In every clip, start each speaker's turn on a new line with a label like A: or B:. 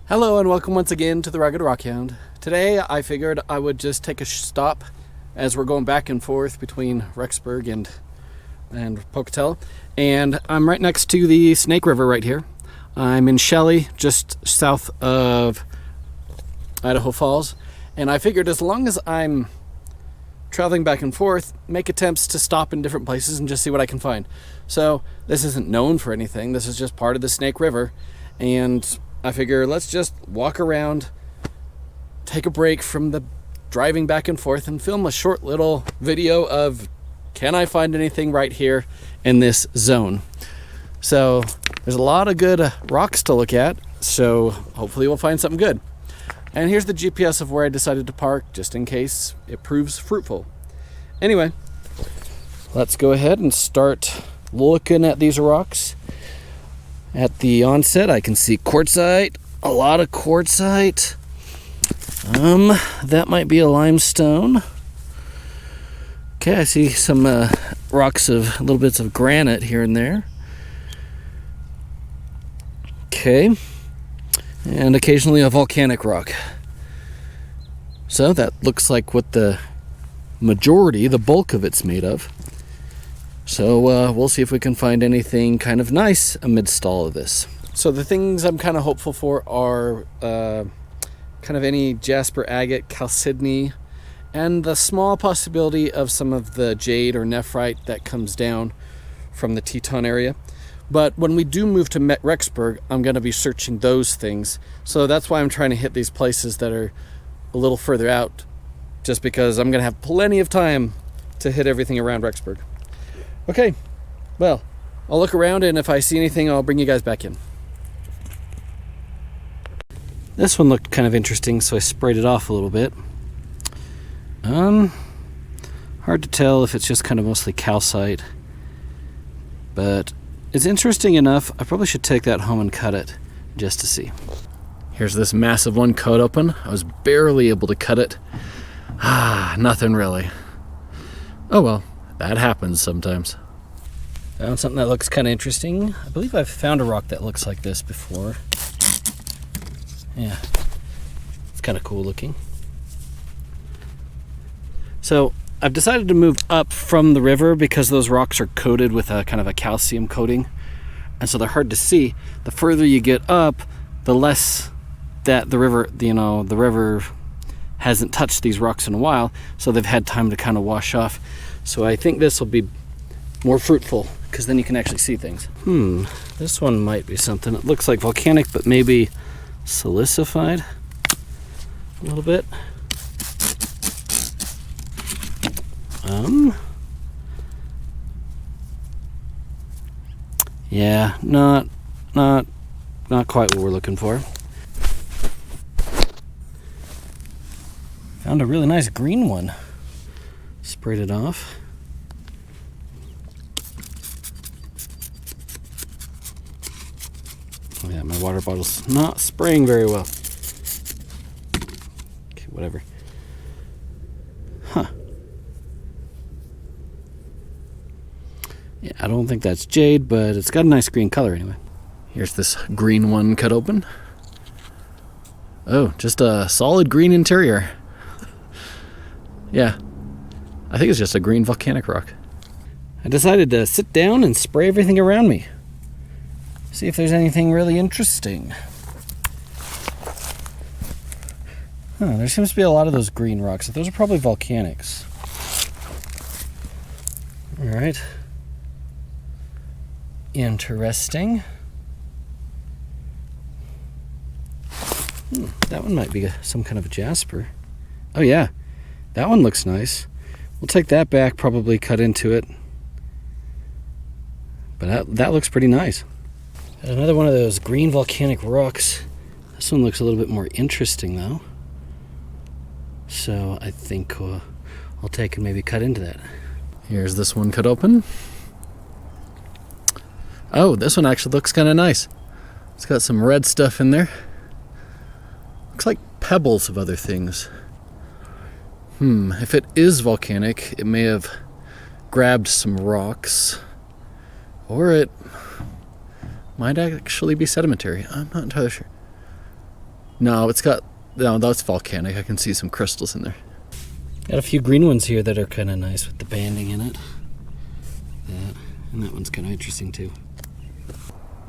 A: Hello and welcome once again to the Rugged Rockhound. Today I figured I would just take a stop as we're going back and forth between Rexburg and Pocatello. And I'm right next to the Snake River right here. I'm in Shelley, just south of Idaho Falls. And I figured as long as I'm traveling back and forth, make attempts to stop in different places and just see what I can find. So this isn't known for anything. This is just part of the Snake River. And I figure let's just walk around, take a break from the driving back and forth, and film a short little video of can I find anything right here in this zone. So there's a lot of good rocks to look at, so hopefully we'll find something good. And here's the GPS of where I decided to park, just in case it proves fruitful. Anyway, let's go ahead and start looking at these rocks. At the onset, I can see quartzite, a lot of quartzite. That might be a limestone. Okay, I see some rocks of little bits of granite here and there. Okay, and occasionally a volcanic rock. So that looks like what the majority, the bulk of it's made of. So we'll see if we can find anything kind of nice amidst all of this. So the things I'm kind of hopeful for are kind of any jasper, agate, chalcedony, and the small possibility of some of the jade or nephrite that comes down from the Teton area. But when we do move to Rexburg, I'm going to be searching those things. So that's why I'm trying to hit these places that are a little further out, just because I'm going to have plenty of time to hit everything around Rexburg. Okay, well, I'll look around, and if I see anything, I'll bring you guys back in. This one looked kind of interesting, so I sprayed it off a little bit. Hard to tell if it's just kind of mostly calcite, but it's interesting enough. I probably should take that home and cut it just to see. Here's this massive one cut open. I was barely able to cut it. Nothing really. Oh well. That happens sometimes. Found something that looks kind of interesting. I believe I've found a rock that looks like this before. Yeah, it's kind of cool looking. So I've decided to move up from the river because those rocks are coated with a kind of a calcium coating, and so they're hard to see. The further you get up, the less that the river, the river hasn't touched these rocks in a while, so they've had time to kind of wash off. So I think this will be more fruitful because then you can actually see things. This one might be something. It looks like volcanic, but maybe silicified a little bit. Yeah, not quite what we're looking for. Found a really nice green one. Sprayed it off. Oh yeah, my water bottle's not spraying very well. Okay, whatever. Huh. Yeah, I don't think that's jade, but it's got a nice green color anyway. Here's this green one cut open. Oh, just a solid green interior. Yeah. I think it's just a green volcanic rock. I decided to sit down and spray everything around me. See if there's anything really interesting. There seems to be a lot of those green rocks. Those are probably volcanics. Alright. Interesting. That one might be some kind of a jasper. Oh yeah, that one looks nice. We'll take that back, probably cut into it. But that looks pretty nice. Another one of those green volcanic rocks. This one looks a little bit more interesting though. So I think I'll take and maybe cut into that. Here's this one cut open. Oh, this one actually looks kind of nice. It's got some red stuff in there. Looks like pebbles of other things. If it is volcanic, it may have grabbed some rocks, or it might actually be sedimentary. I'm not entirely sure. No, that's volcanic. I can see some crystals in there. Got a few green ones here that are kind of nice with the banding in it. And that one's kind of interesting too.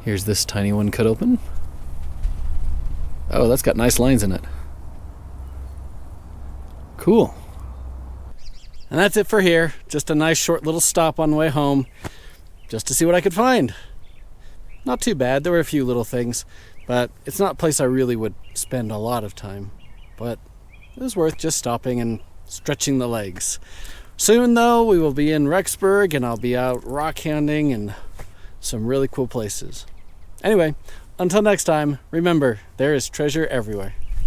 A: Here's this tiny one cut open. Oh, that's got nice lines in it. Cool. And that's it for here. Just a nice short little stop on the way home, just to see what I could find. Not too bad. There were a few little things, but it's not a place I really would spend a lot of time. But it was worth just stopping and stretching the legs. Soon, though, we will be in Rexburg, and I'll be out rock hounding and some really cool places. Anyway, until next time, remember, there is treasure everywhere.